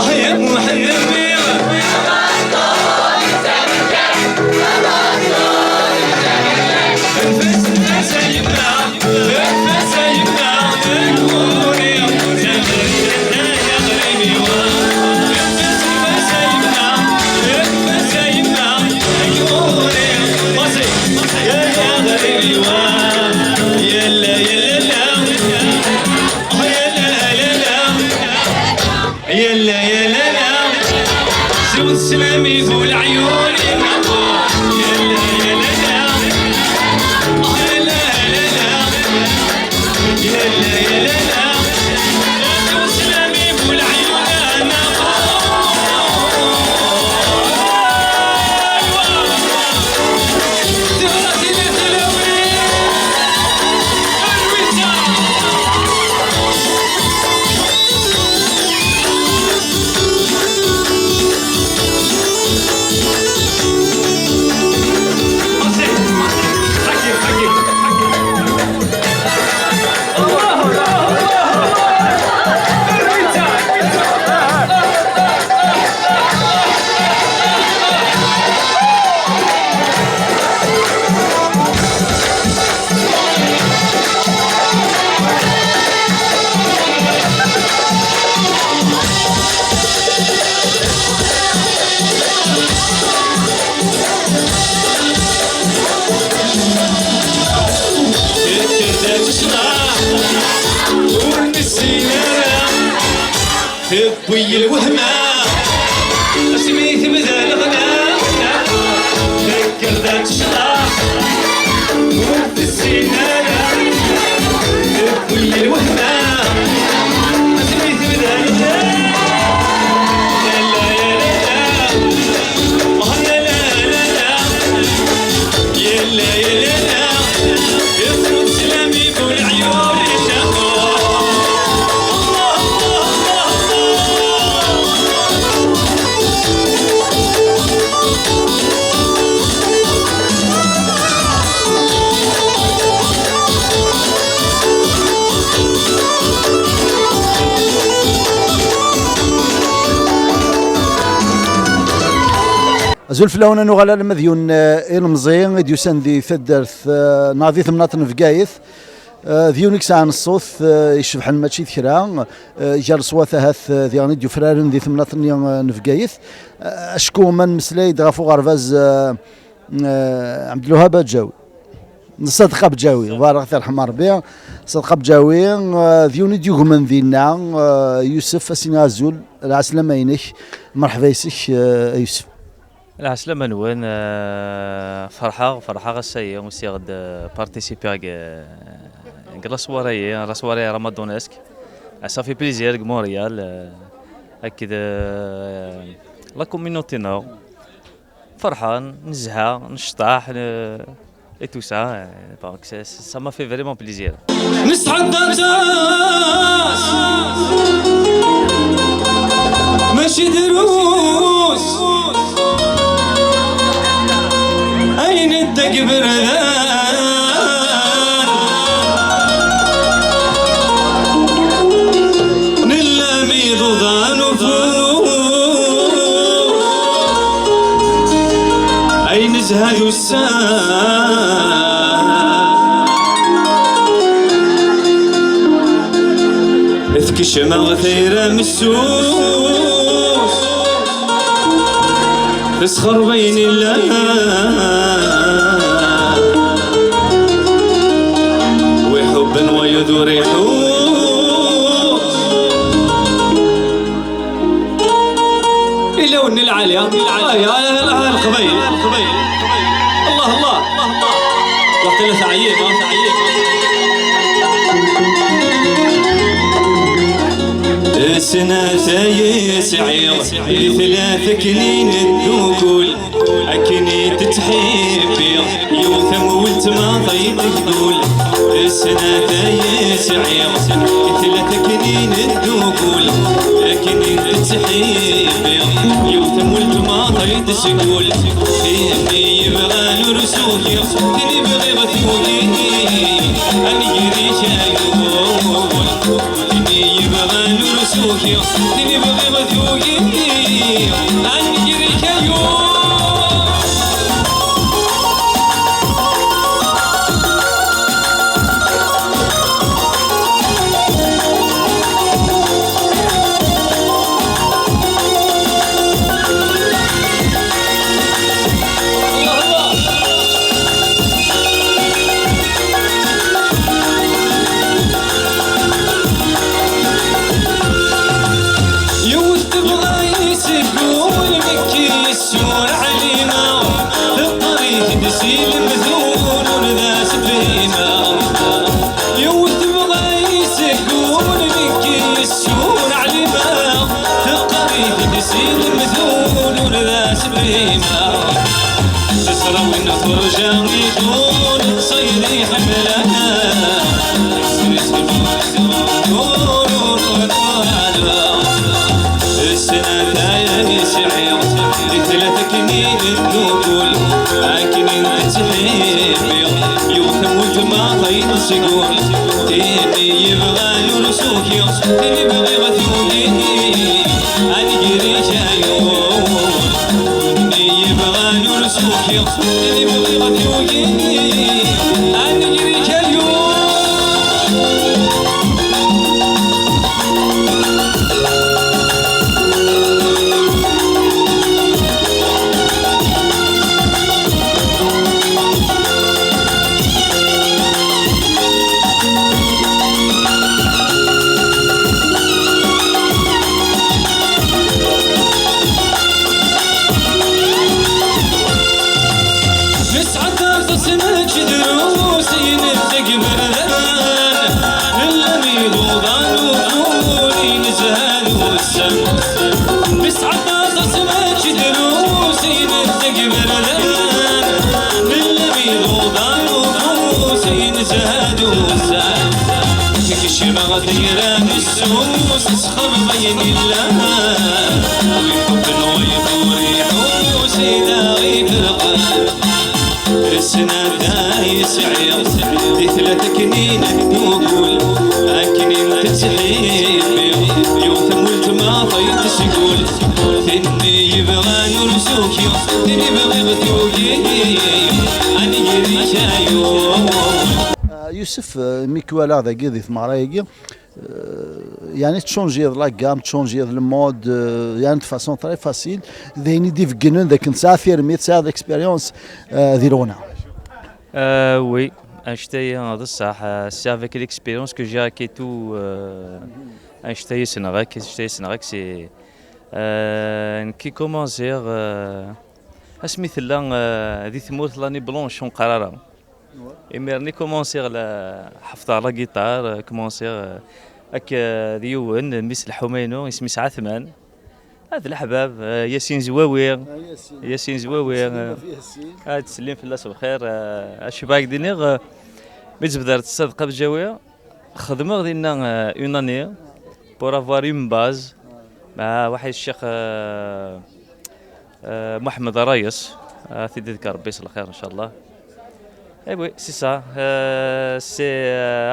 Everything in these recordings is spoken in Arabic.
يا محمد يلا يلا لا سود سلامي فوق العيون يلا يلا لا يلا يلا يلا يلا لا سود سلامي فوق العيون انا تبوي الوهمة سميت بدا الغنى فكر ذات الشطاح وفي السنانة تبوي الوهمة سميت بدا الغنى لا لا يا لا لا يا لا يا لا يصمت سلامي فوق العيون زول فلاونا نغالا المذيون المزين ديوسان ذي ثدرث ناضي ثمناطن في قايث ذيونيكس عن الصوت يشبح الماتشي ذكرا جار صواثا هاث ذياني ديو فرارن ذي ثمناطن في قايث اشكو من مسلايد غافو غرفاز عبد الوهاب الجاوي صدقه بجاوي بارك الله يرحم ربي صدقه بجاوي ذيوني ديوغ من ذينا يوسف اسينا زول العسلامه ينك مرحبا يسك يوسف العسلامة نوان فرحة غسايا وسي غد بارتيسيبي غا راسواري رمضانسك صافي بليزير مونريال هكذا لا كومينوتينا فرحان نزهة نشطاح اي تو سا دونك سا ما في فريمون بليزير نسعد داتاس ماشي دروس أين الدقبر نلامي ضغان وفلوس أين زهد السام اذك شمال ثيرة مسوس تسخر بين الله وحب ويذور يحوس إلون العالية القبيل الله الله وقت له تعيب سنة يسعير ثلاث كنين الدوكول أكني تتحيبي يوثم ولت ما طيب فضول السنة يسعير ثلاث كنين الدوكول أكني تتحيبي يوثم ولت ما طيب سقول إني يبغى نرسول يبغى بغيبة موليني أني يريش أيوه يبغى نرسوكي اللي يبغى غثوكي عنقريك اليوم يوسف ميكوالا ذا قيدي ثمارايقي يعني تشونجي لا جام تشونجي المود يعني فاسون تري فاسيل ذيني ديف جنون ذاك نسافر ميت ساعه اكسبيريونس ديرونا oui acheter هذا الصح c'est avec l'expérience que j'ai acquis tout acheter سنغاك c'est كي كومونسير اسميت لا ذي ثمورت لاني بلونش قراره إمرني كومونسير حفظ على جيتار كومونسير هك ديون ميس الحمينو اسمي عثمان هذا الحباب ياسين زواوير تسلم في الله بخير اش باك دينيغ ميت بدرت الصدقه بجاويه خدمه دينا اون اني بور افوار اون باز مع واحد الشيخ محمد ريس تذكر ربي يصلح الخير ان شاء الله. Et oui, c'est ça. C'est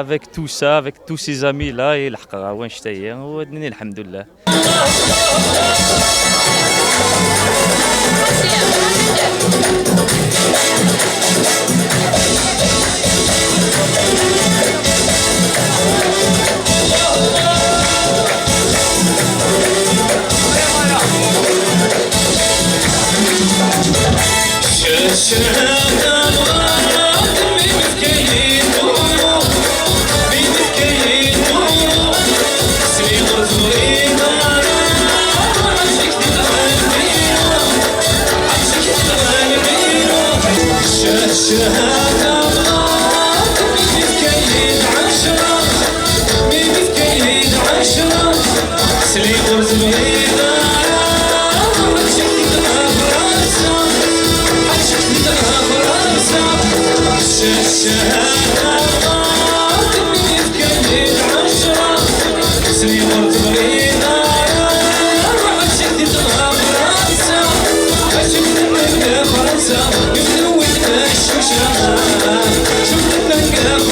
avec tout ça, avec tous ces amis-là, il a وين شتايا ودني الحمد لله.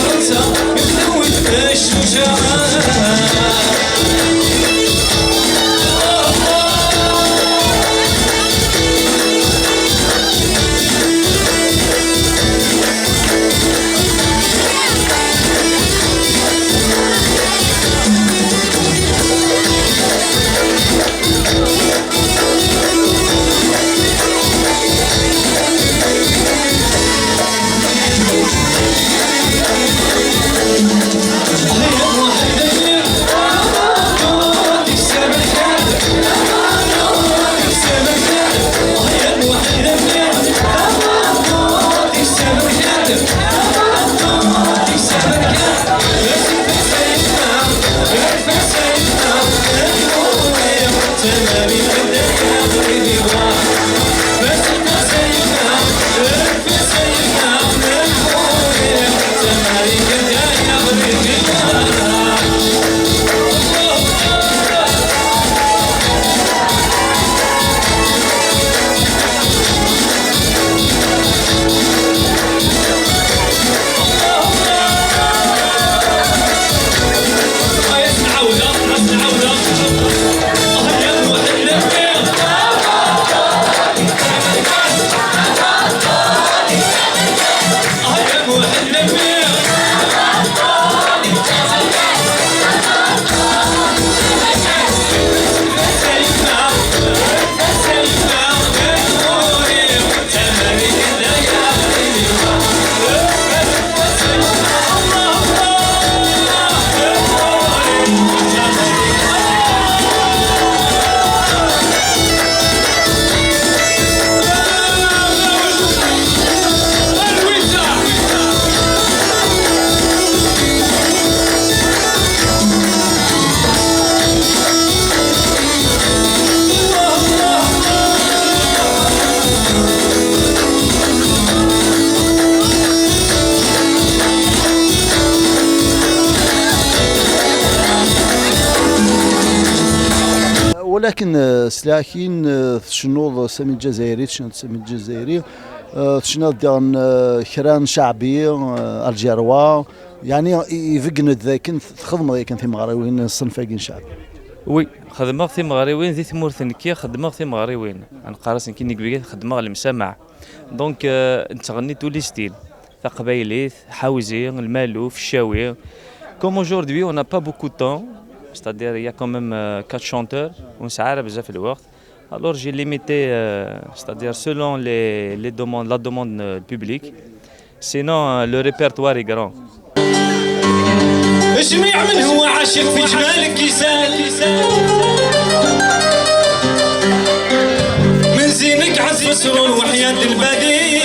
فرنسا يبدو ويتمشوا شارع تمارين كذايا بغيني واحد بس نسينا نسينا نقولي تمارين كذايا بغيني واحد ولكن سلاكين تشنوض سامي الجزائري تشنوض سامي الجزائري تشنوض ديال كران شعبي الجيروا يعني يفقن ذاك تخدم ذاك في مغربين الصنفاقين شعب وي خدمة في مغربين ذي ثمورث نكيا خدمة في مغربين أنا قارس كي نكبيك خدمة المسامع دونك نتغني تولي ستيل قبايليت حاوزي المالوف الشاوي comme aujourd'hui on n'a pas beaucoup de temps c'est-à-dire il y a quand même 4 chanteurs ونسعى بزاف الوقت alors j'ai limité c'est-à-dire selon les demandes la demande publique sinon le répertoire est grand جميع من هو عاشق في جمالك يسال من زينك عزف سرور وحياة البديع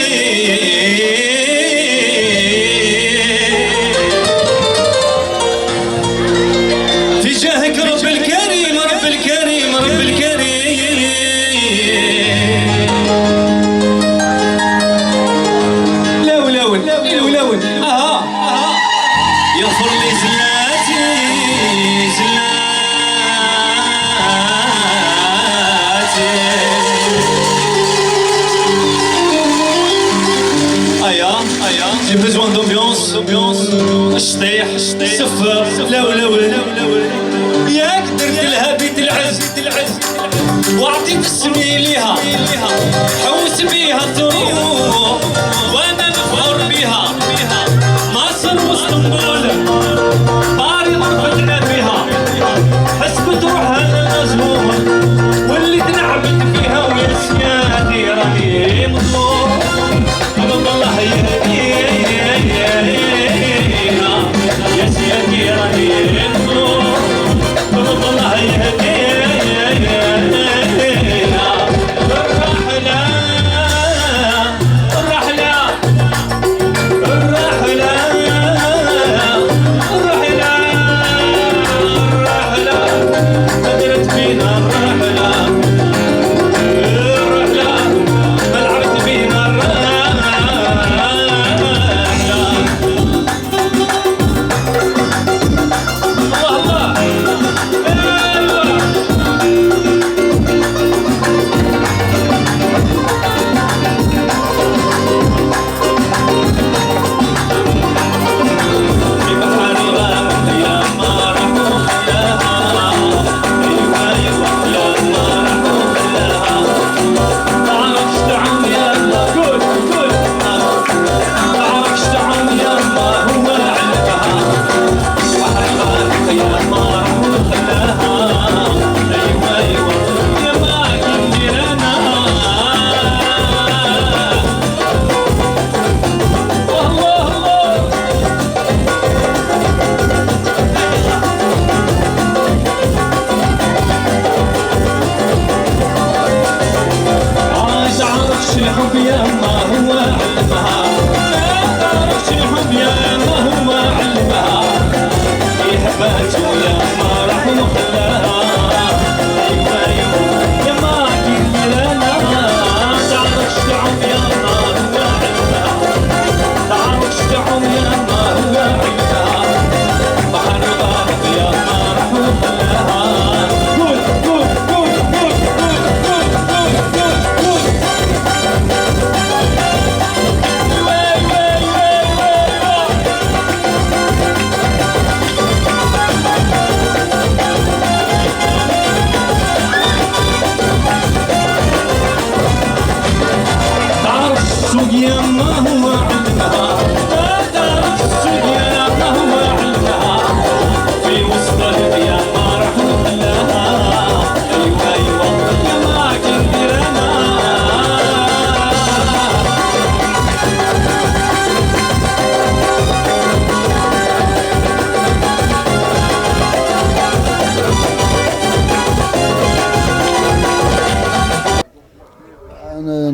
في جاهك رب الكريم رب الكريم رب الكريم لولون لولون يغفر لي زلاتي زلاتي j'ai besoin d'ambiance الشطيح صفر لولون ياك درت لها بيت العز وعطيت السمي ليها حوس بيها تروح وانا مفخور بيها مصر واسطنبول طاري غرفتنا فيها حسبت روحها للمزمور واللي تنعبت فيها ويا سيادي راني مطلوب الله يهدينا يا سيادي راني مطلوب الله يهدينا الرحلة الرحلة الرحلة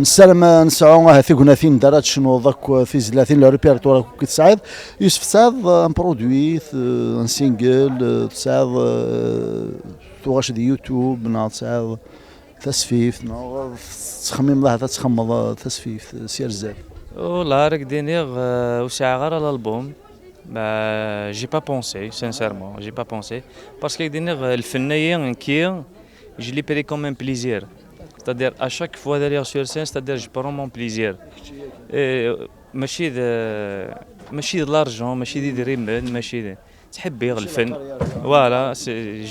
نسلم نسعو هاثي كناثين دارات شنو ضك في زلاتين لو ريبيرتوار كي تسعد يوسف سعد ان برودوي ان سينجل تسعد توغاش دي يوتيوب تسعد تسفيف تخمم الله تخمم تسفيف سير زاد والله راك دينيغ وساعة غير الالبوم ما جي با بونسي سانسيرمون جي با بونسي باسكو دينيغ الفنيين كي je l'ai pris comme un plaisir. C'est-à-dire à chaque fois derrière sur scène, c'est-à-dire je prends mon plaisir. ماشي de l'argent, ماشي دي ريمن, ماشي تحبي الفن. Voilà,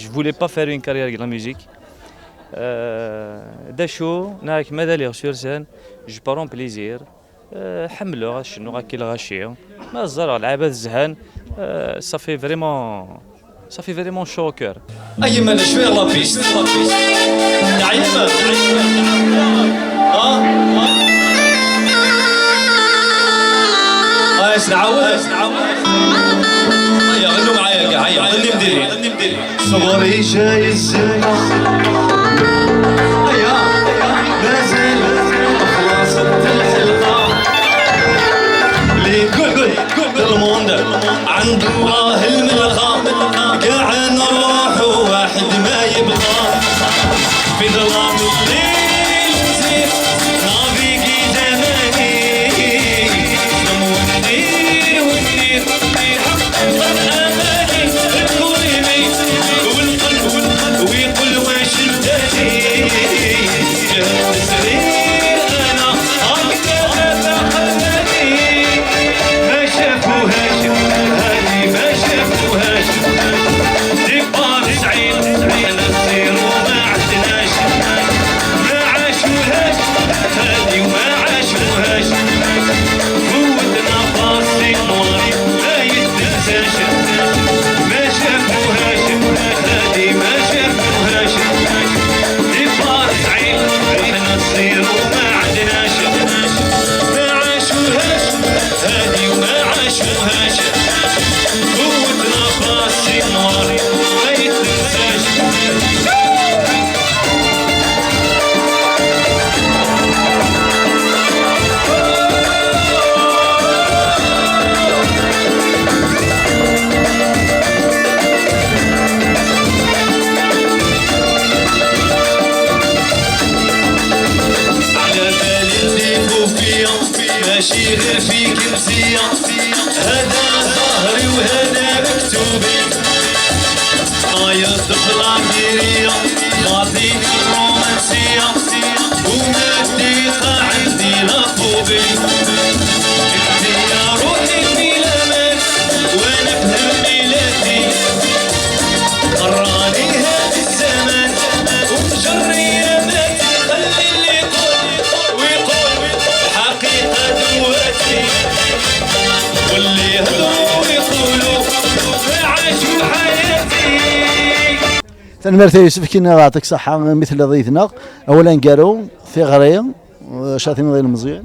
je voulais pas faire une carrière de la musique. داشو ناك ما derrière sur scène, je prends plaisir. حملوا شنو غاكي الغاشيه ما الزرع العباد الزهان ça fait vraiment chaud au cœur. أي من شوية لا بيست دعيمة نعاود هيا غنوا معايا كاع هيا غني مديرين صغري جاي الزمان هيا مازال خلاص الحلقة اللي قول الموند عنده راه الملغى كاع نروح واحد ما يبغى في ظلام الليل نسير نافيكي زماني ونطير ونطير حقق اماني الكل يميت والقلب ويقول واش اداني جهد السرير انا هكذا تحداني ما شافوهاش هذه ما شافوهاش ديبار سعيد احنا نصير وما عشناش ما عاشوهاش هذه وما عاشوهاش قوتنا باصي نوار ما يتنساش ما شافوهاش هذه ما شافوهاش ديبار سعيد احنا نصير وما عندناش ما عاشوهاش هذه وما عاشوهاش قوتنا باصي نوار ما يتنساش على بالي نضيفو فيا ماشي غير فيك مزية هذا ظهري وهذا مكتوبي نايض بلاكيرية ماضيني رومانسية وما الدقيقة عندي لا فوبي انت يا روحي في الامان وانا بهم ميلادي قراني هذا الزمان ومجري ماتي خلي اللي يقول ويقول الحقيقة دواتي واللي يهضروا ويقولوا ما عاشوا حياتي. تنمرت يوسف كينا يعطيك صحة مثل ضيفنا أولا قالوا في غريم شاتين غير مزيان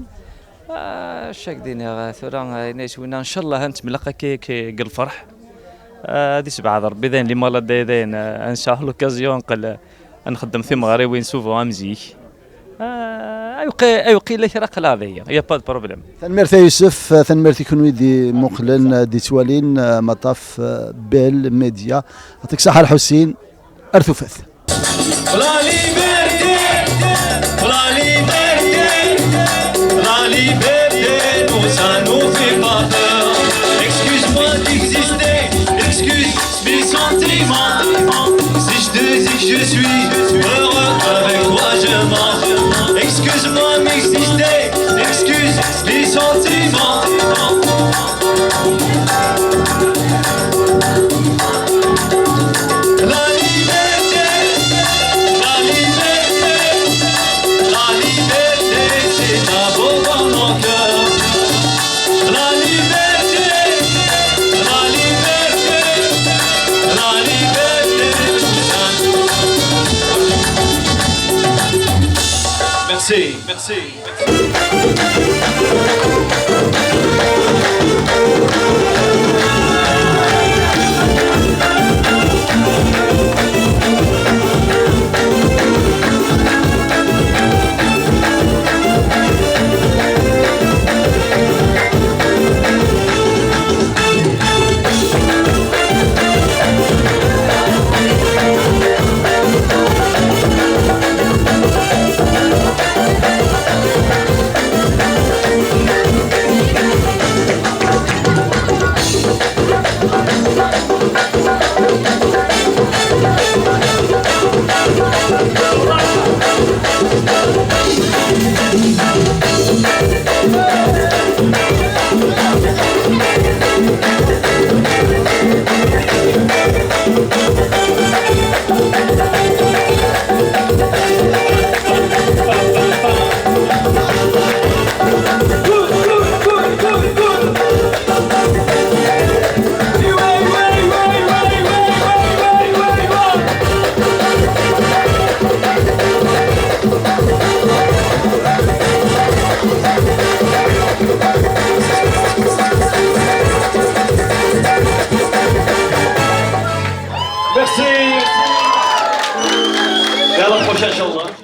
شاك دينا ثورا ناس وين ان شاء الله نتملقى كي الفرح هذه سبعة ربي ذين اللي مالا دايدين ان شاء الله لوكازيون قال نخدم في مغرب وين سوفو امزيك ايوقي لك راه قلاضيه يا با بروبليم. تنمرت يوسف تنمرت يكون دي مقلن دي توالين مطاف بيل ميديا يعطيك صحة الحسين أرثوفث La liberté, la liberté, la liberté, nous ça nous fait pas peur. Excuse-moi d'exister, excuse mes sentiments. Si je te dis que je suis heureux avec toi, je mens. Excuse-moi m'exister, excuse mes sentiments. La liberté, la liberté, la liberté, c'est d'abord dans mon cœur. La liberté, la liberté, la liberté, tout ça. Merci, merci. prochain, Inch'Allah.